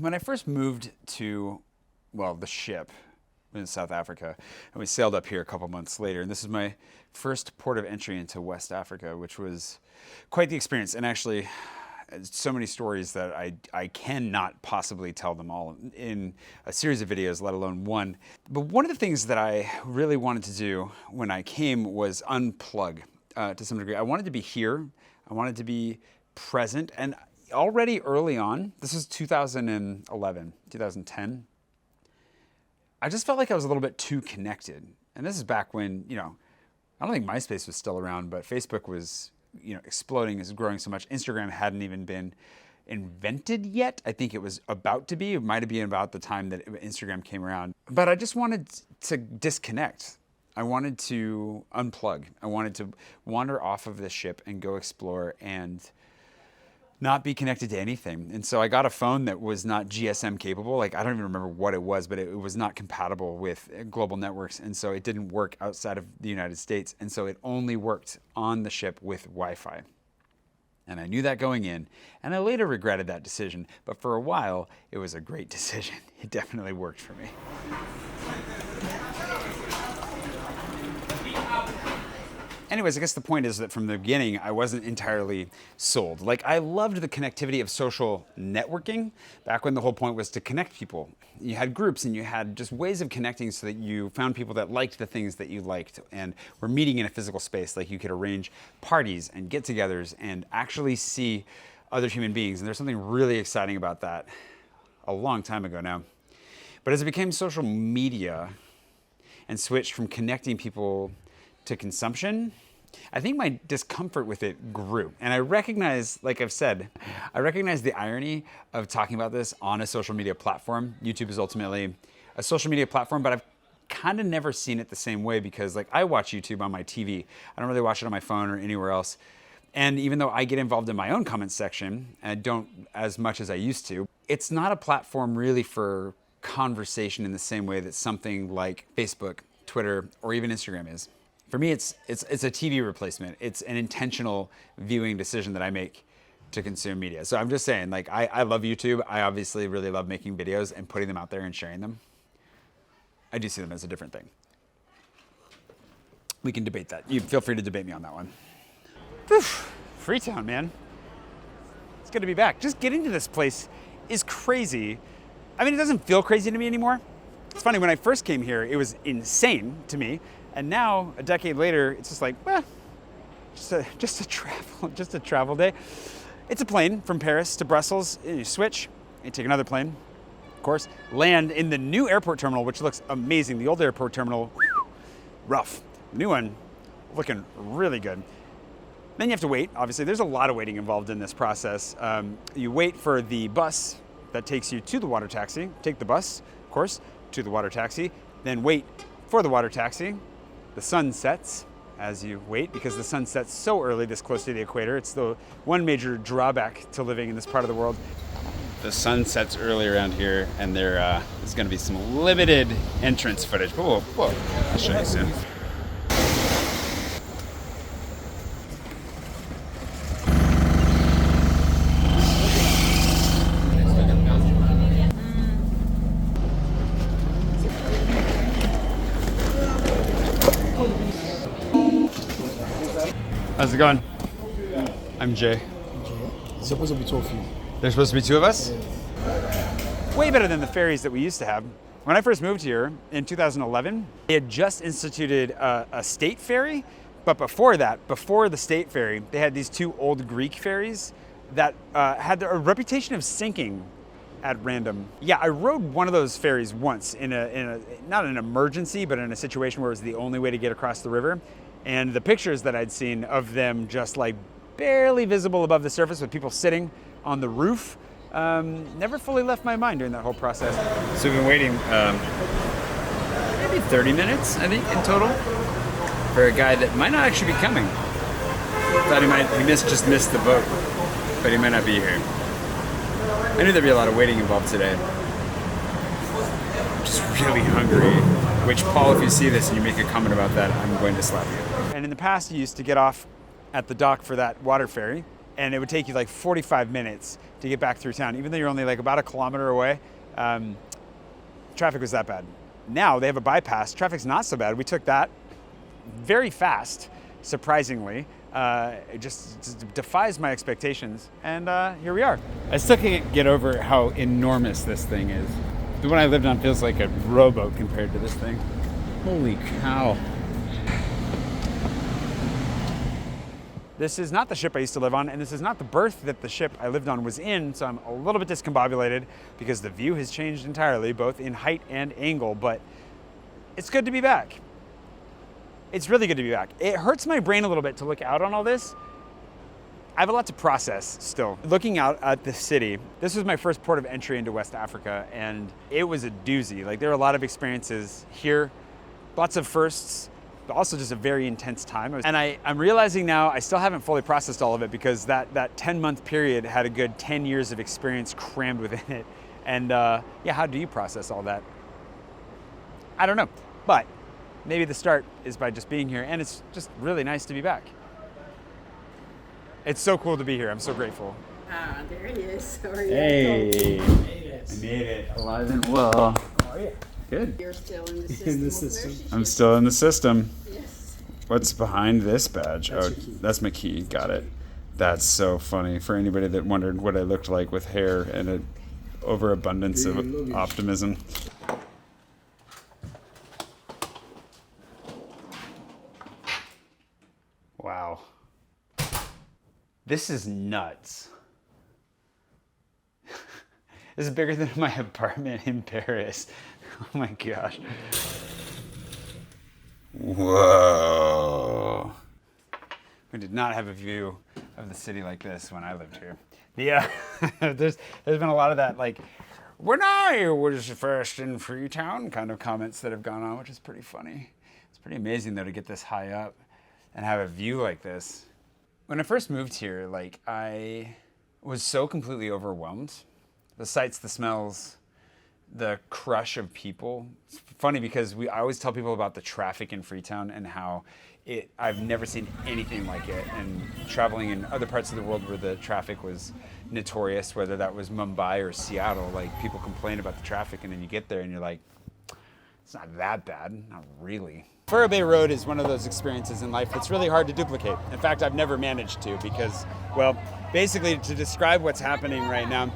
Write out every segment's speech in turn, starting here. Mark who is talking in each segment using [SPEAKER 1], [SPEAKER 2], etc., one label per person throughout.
[SPEAKER 1] when I first moved to, well, the ship in South Africa, and we sailed up here a couple months later, and this is my first port of entry into West Africa, which was quite the experience. And actually, so many stories that I cannot possibly tell them all in a series of videos, let alone one. But one of the things that I really wanted to do when I came was unplug to some degree. I wanted to be here. I wanted to be present. And already early on, this is 2011, 2010, I just felt like I was a little bit too connected. And this is back when, I don't think MySpace was still around, but Facebook was, exploding, is growing so much. Instagram hadn't even been invented yet. I think it was about to be. It might have been about the time that Instagram came around. But I just wanted to disconnect. I wanted to unplug. I wanted to wander off of this ship and go explore and not be connected to anything. And so I got a phone that was not GSM capable. Like, I don't even remember what it was, but it was not compatible with global networks. And so it didn't work outside of the United States. And so it only worked on the ship with Wi-Fi. And I knew that going in, and I later regretted that decision. But for a while, it was a great decision. It definitely worked for me. Anyways, I guess the point is that from the beginning, I wasn't entirely sold. Like, I loved the connectivity of social networking back when the whole point was to connect people. You had groups and you had just ways of connecting so that you found people that liked the things that you liked and were meeting in a physical space. Like, you could arrange parties and get-togethers and actually see other human beings. And there's something really exciting about that a long time ago now. But as it became social media and switched from connecting people to consumption, I think my discomfort with it grew. And I recognize, like I've said, I recognize the irony of talking about this on a social media platform. YouTube is ultimately a social media platform, but I've kind of never seen it the same way because, like, I watch YouTube on my TV. I don't really watch it on my phone or anywhere else. And even though I get involved in my own comment section, and I don't as much as I used to, it's not a platform really for conversation in the same way that something like Facebook, Twitter, or even Instagram is. For me, it's a TV replacement. It's an intentional viewing decision that I make to consume media. So I'm just saying, like, I love YouTube. I obviously really love making videos and putting them out there and sharing them. I do see them as a different thing. We can debate that. You feel free to debate me on that one. Whew. Freetown, man. It's good to be back. Just getting to this place is crazy. I mean, it doesn't feel crazy to me anymore. It's funny, when I first came here, it was insane to me. And now, a decade later, it's just like, well, just a travel day. It's a plane from Paris to Brussels. You switch, you take another plane, of course, land in the new airport terminal, which looks amazing. The old airport terminal, rough. The new one, looking really good. Then you have to wait. Obviously, there's a lot of waiting involved in this process. You wait for the bus that takes you to the water taxi. Take the bus, of course, to the water taxi. Then wait for the water taxi. The sun sets as you wait because the sun sets so early this close to the equator. It's the one major drawback to living in this part of the world. The sun sets early around here, and there's going to be some limited entrance footage. But I'll show you soon. How's it going? I'm Jay.
[SPEAKER 2] It's supposed to be two of you.
[SPEAKER 1] There's supposed to be two of us? Way better than the ferries that we used to have. When I first moved here in 2011, they had just instituted a state ferry, but before that, before the state ferry, they had these two old Greek ferries that had a reputation of sinking at random. Yeah, I rode one of those ferries once in a not an emergency, but in a situation where it was the only way to get across the river. And the pictures that I'd seen of them just like barely visible above the surface with people sitting on the roof never fully left my mind during that whole process. So we've been waiting maybe 30 minutes, I think, in total for a guy that might not actually be coming. Thought he just missed the boat, but he might not be here. I knew there'd be a lot of waiting involved today. I'm just really hungry, which, Paul, if you see this and you make a comment about that, I'm going to slap you. And in the past, you used to get off at the dock for that water ferry, and it would take you like 45 minutes to get back through town, even though you're only like about a kilometer away. Traffic was that bad. Now they have a bypass. Traffic's not so bad. We took that very fast, surprisingly. It just defies my expectations, and here we are. I still can't get over how enormous this thing is. The one I lived on feels like a rowboat compared to this thing. Holy cow. This is not the ship I used to live on, and this is not the berth that the ship I lived on was in, so I'm a little bit discombobulated because the view has changed entirely, both in height and angle, but it's good to be back. It's really good to be back. It hurts my brain a little bit to look out on all this. I have a lot to process still. Looking out at the city, this was my first port of entry into West Africa, and it was a doozy. Like, there are a lot of experiences here, lots of firsts, but also just a very intense time. And I'm realizing now I still haven't fully processed all of it because that 10-month period had a good 10 years of experience crammed within it. And yeah, how do you process all that? I don't know, but maybe the start is by just being here, and it's just really nice to be back. It's so cool to be here. I'm so grateful.
[SPEAKER 3] Ah, there he is. How are you?
[SPEAKER 1] Hey,
[SPEAKER 2] Made it.
[SPEAKER 1] I made it alive and well.
[SPEAKER 2] Oh, yeah.
[SPEAKER 1] Good.
[SPEAKER 3] You're still in the system.
[SPEAKER 2] In the
[SPEAKER 3] of
[SPEAKER 2] system.
[SPEAKER 3] nurses?
[SPEAKER 1] I'm still in the system.
[SPEAKER 3] Yes.
[SPEAKER 1] What's behind this badge?
[SPEAKER 2] That's
[SPEAKER 1] Oh,
[SPEAKER 2] your key.
[SPEAKER 1] that's my key. Got it. That's so funny for anybody that wondered what I looked like with hair and an overabundance
[SPEAKER 2] Big
[SPEAKER 1] of
[SPEAKER 2] luggage.
[SPEAKER 1] optimism. Wow. This is nuts. This is bigger than my apartment in Paris. Oh my gosh. Whoa. We did not have a view of the city like this when I lived here. Yeah, there's been a lot of that, like, when I was first in Freetown kind of comments that have gone on, which is pretty funny. It's pretty amazing, though, to get this high up and have a view like this. When I first moved here, like, I was so completely overwhelmed. The sights, the smells, the crush of people. It's funny because I always tell people about the traffic in Freetown and how I've never seen anything like it. And traveling in other parts of the world where the traffic was notorious, whether that was Mumbai or Seattle, like, people complain about the traffic, and then you get there and you're like, it's not that bad, not really. Furrow Bay Road is one of those experiences in life that's really hard to duplicate. In fact, I've never managed to because, well, basically to describe what's happening right now,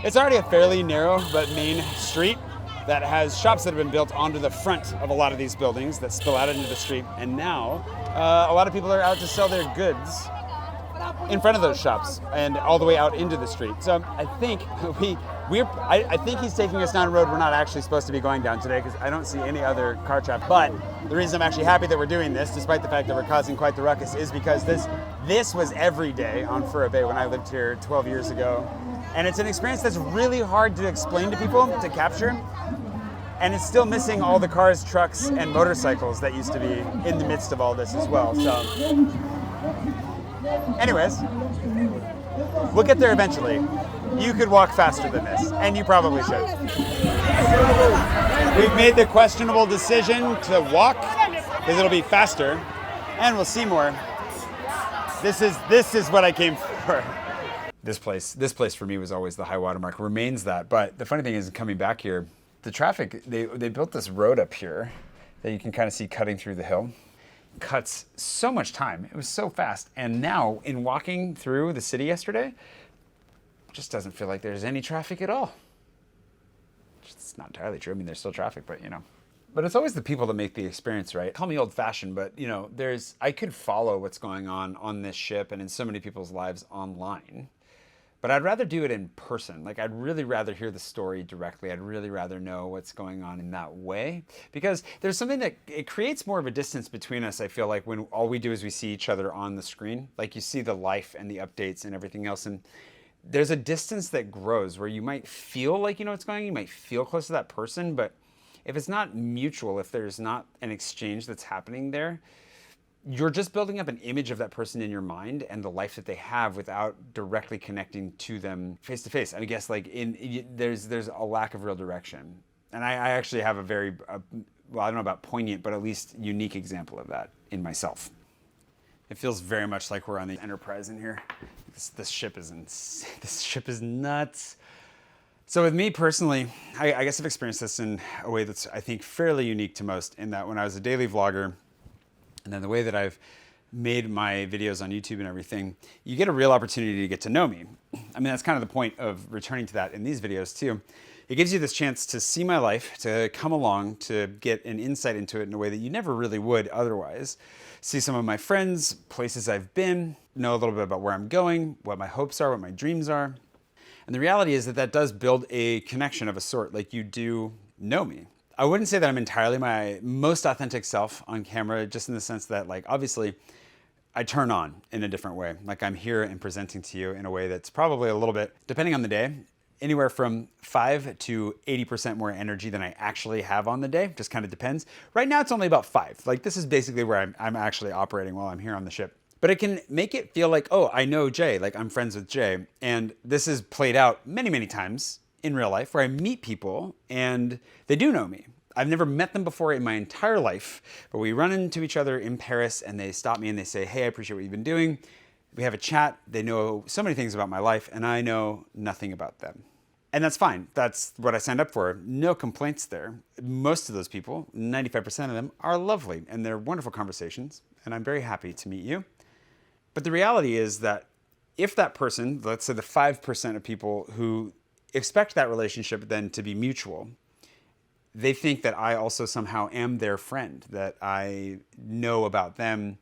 [SPEAKER 1] it's already a fairly narrow but main street that has shops that have been built onto the front of a lot of these buildings that spill out into the street. And now a lot of people are out to sell their goods in front of those shops and all the way out into the street. So I think I think he's taking us down a road we're not actually supposed to be going down today because I don't see any other car traffic. But the reason I'm actually happy that we're doing this, despite the fact that we're causing quite the ruckus, is because this was every day on Furrow Bay when I lived here 12 years ago. And it's an experience that's really hard to explain to people, to capture. And it's still missing all the cars, trucks, and motorcycles that used to be in the midst of all this as well. So, anyways, we'll get there eventually. You could walk faster than this, and you probably should. We've made the questionable decision to walk because it'll be faster, and we'll see more. This is what I came for. This place for me was always the high watermark, remains that. But the funny thing is, coming back here, the traffic, they built this road up here that you can kind of see cutting through the hill. Cuts so much time. It was so fast. And now, in walking through the city yesterday, it just doesn't feel like there's any traffic at all. It's not entirely true. I mean, there's still traffic, but you know. But it's always the people that make the experience, right? Call me old-fashioned, but you know, I could follow what's going on this ship and in so many people's lives online. But I'd rather do it in person. Like, I'd really rather hear the story directly. I'd really rather know what's going on in that way. Because there's something that, it creates more of a distance between us, I feel like, when all we do is we see each other on the screen. Like, you see the life and the updates and everything else. And there's a distance that grows where you might feel like you know what's going on. You might feel close to that person. But if it's not mutual, if there's not an exchange that's happening there, you're just building up an image of that person in your mind and the life that they have without directly connecting to them face to face. I guess like there's a lack of real direction. And I actually have a very, well, I don't know about poignant, but at least unique example of that in myself. It feels very much like we're on the Enterprise in here. this ship is this ship is nuts. So with me personally, I guess I've experienced this in a way that's, I think, fairly unique to most, in that when I was a daily vlogger, and then the way that I've made my videos on YouTube and everything, you get a real opportunity to get to know me. I mean, that's kind of the point of returning to that in these videos too. It gives you this chance to see my life, to come along, to get an insight into it in a way that you never really would otherwise. See some of my friends, places I've been, know a little bit about where I'm going, what my hopes are, what my dreams are. And the reality is that that does build a connection of a sort, like you do know me. I wouldn't say that I'm entirely my most authentic self on camera, just in the sense that, like, obviously I turn on in a different way. Like, I'm here and presenting to you in a way that's probably a little bit, depending on the day, anywhere from 5 to 80% more energy than I actually have on the day. Just kind of depends. Right now it's only about 5. Like, this is basically where I'm actually operating while I'm here on the ship. But it can make it feel like, oh, I know Jay, like I'm friends with Jay. And this is played out many, many times in real life where I meet people and they do know me. I've never met them before in my entire life, but we run into each other in Paris and they stop me and they say, hey, I appreciate what you've been doing. We have a chat. They know so many things about my life and I know nothing about them. And that's fine. That's what I signed up for. No complaints there. Most of those people, 95% of them, are lovely and they're wonderful conversations. And I'm very happy to meet you. But the reality is that if that person, let's say the 5% of people who expect that relationship then to be mutual, they think that I also somehow am their friend, that I know about them,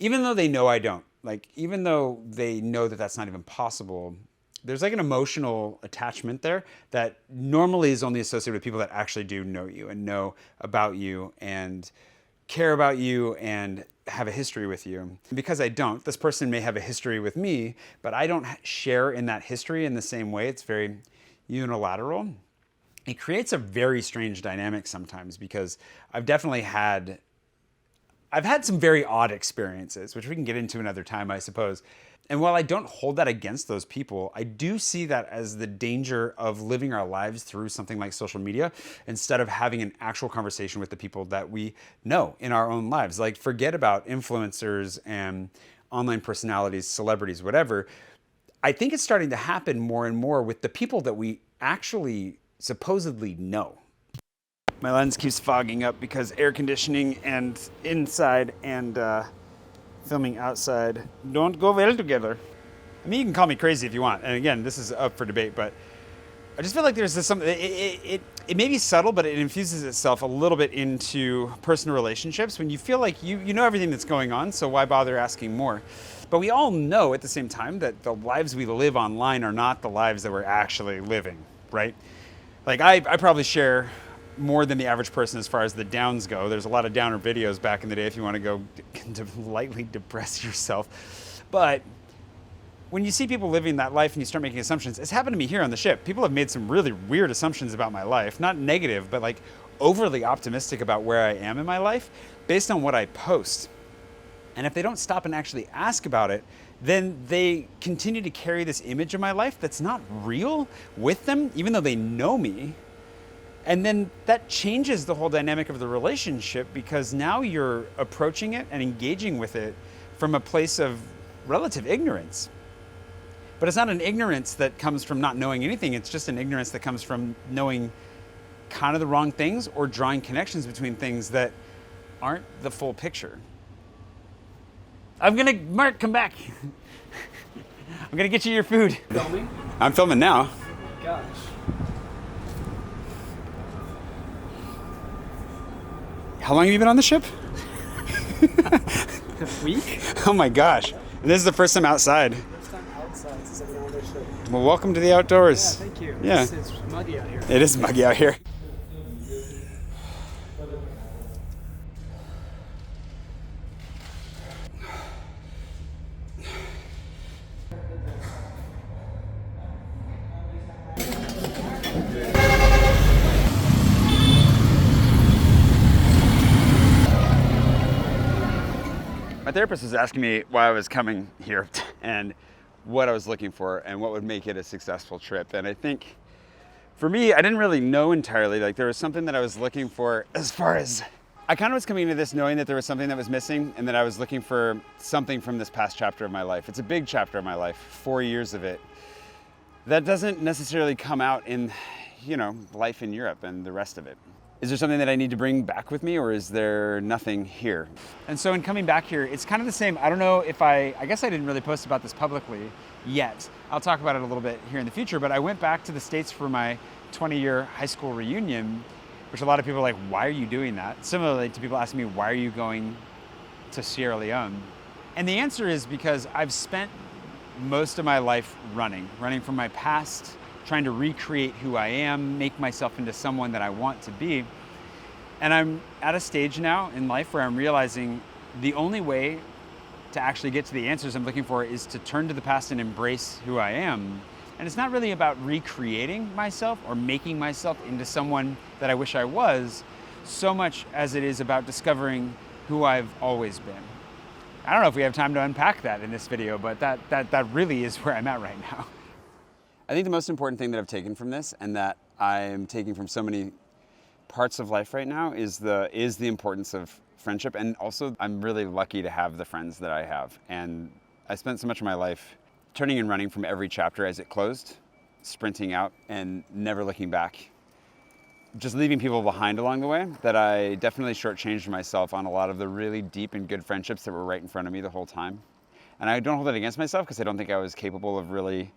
[SPEAKER 1] even though they know I don't. Like, even though they know that that's not even possible, there's like an emotional attachment there that normally is only associated with people that actually do know you and know about you and care about you and have a history with you. Because I don't, this person may have a history with me, but I don't share in that history in the same way. It's very unilateral. It creates a very strange dynamic sometimes because I've had some very odd experiences, which we can get into another time, I suppose. And while I don't hold that against those people, I do see that as the danger of living our lives through something like social media instead of having an actual conversation with the people that we know in our own lives. Like, forget about influencers and online personalities, celebrities, whatever. I think it's starting to happen more and more with the people that we actually supposedly know. My lens keeps fogging up because air conditioning and inside and filming outside don't go well together. I mean, you can call me crazy if you want. And again, this is up for debate, but I just feel like there's this something, it may be subtle, but it infuses itself a little bit into personal relationships when you feel like you know everything that's going on, so why bother asking more? But we all know at the same time that the lives we live online are not the lives that we're actually living, right? Like, I probably share more than the average person as far as the downs go. There's a lot of downer videos back in the day if you want to go to lightly depress yourself. But when you see people living that life and you start making assumptions, it's happened to me here on the ship. People have made some really weird assumptions about my life, not negative, but like overly optimistic about where I am in my life based on what I post. And if they don't stop and actually ask about it, then they continue to carry this image of my life that's not real with them, even though they know me. And then that changes the whole dynamic of the relationship because now you're approaching it and engaging with it from a place of relative ignorance. But it's not an ignorance that comes from not knowing anything. It's just an ignorance that comes from knowing kind of the wrong things or drawing connections between things that aren't the full picture. Mark, come back. I'm gonna get you your food.
[SPEAKER 2] Filming?
[SPEAKER 1] I'm filming now.
[SPEAKER 2] Oh my gosh.
[SPEAKER 1] How long have you been on the ship?
[SPEAKER 2] A week?
[SPEAKER 1] Oh my gosh. And this is the first time outside.
[SPEAKER 2] First time outside since I've been on this ship.
[SPEAKER 1] Well, welcome to the outdoors.
[SPEAKER 2] Yeah, thank you.
[SPEAKER 1] Yeah.
[SPEAKER 2] It's muggy out here.
[SPEAKER 1] It is muggy out here. My therapist was asking me why I was coming here and what I was looking for and what would make it a successful trip. And I think for me, I didn't really know entirely. Like, there was something that I was looking for as far as I kind of was coming into this knowing that there was something that was missing and that I was looking for something from this past chapter of my life. It's a big chapter of my life, 4 years of it. That doesn't necessarily come out in, life in Europe and the rest of it. Is there something that I need to bring back with me, or is there nothing here? And so in coming back here, it's kind of the same. I don't know if I guess I didn't really post about this publicly yet. I'll talk about it a little bit here in the future, but I went back to the States for my 20-year high school reunion, which a lot of people are like, why are you doing that? Similarly to people asking me, why are you going to Sierra Leone? And the answer is because I've spent most of my life running from my past, trying to recreate who I am, make myself into someone that I want to be. And I'm at a stage now in life where I'm realizing the only way to actually get to the answers I'm looking for is to turn to the past and embrace who I am. And it's not really about recreating myself or making myself into someone that I wish I was, so much as it is about discovering who I've always been. I don't know if we have time to unpack that in this video, but that really is where I'm at right now. I think the most important thing that I've taken from this, and that I'm taking from so many parts of life right now, is the importance of friendship. And also, I'm really lucky to have the friends that I have. And I spent so much of my life turning and running from every chapter as it closed, sprinting out and never looking back, just leaving people behind along the way, that I definitely shortchanged myself on a lot of the really deep and good friendships that were right in front of me the whole time. And I don't hold it against myself because I don't think I was capable of really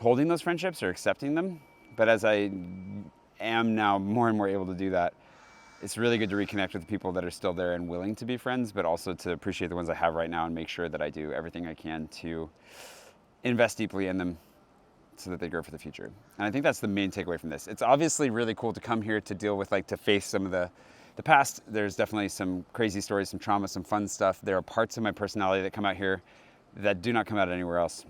[SPEAKER 1] holding those friendships or accepting them. But as I am now more and more able to do that, it's really good to reconnect with the people that are still there and willing to be friends, but also to appreciate the ones I have right now and make sure that I do everything I can to invest deeply in them so that they grow for the future. And I think that's the main takeaway from this. It's obviously really cool to come here to deal with, to face some of the past. There's definitely some crazy stories, some trauma, some fun stuff. There are parts of my personality that come out here that do not come out anywhere else.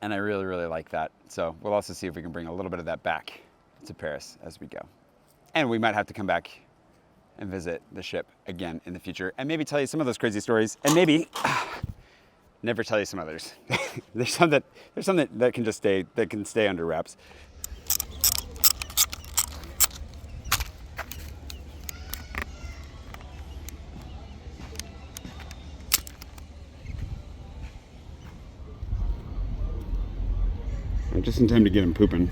[SPEAKER 1] And I really, really like that. So we'll also see if we can bring a little bit of that back to Paris as we go. And we might have to come back and visit the ship again in the future and maybe tell you some of those crazy stories, and maybe never tell you some others. There's some that can just stay under wraps. Just in time to get him pooping.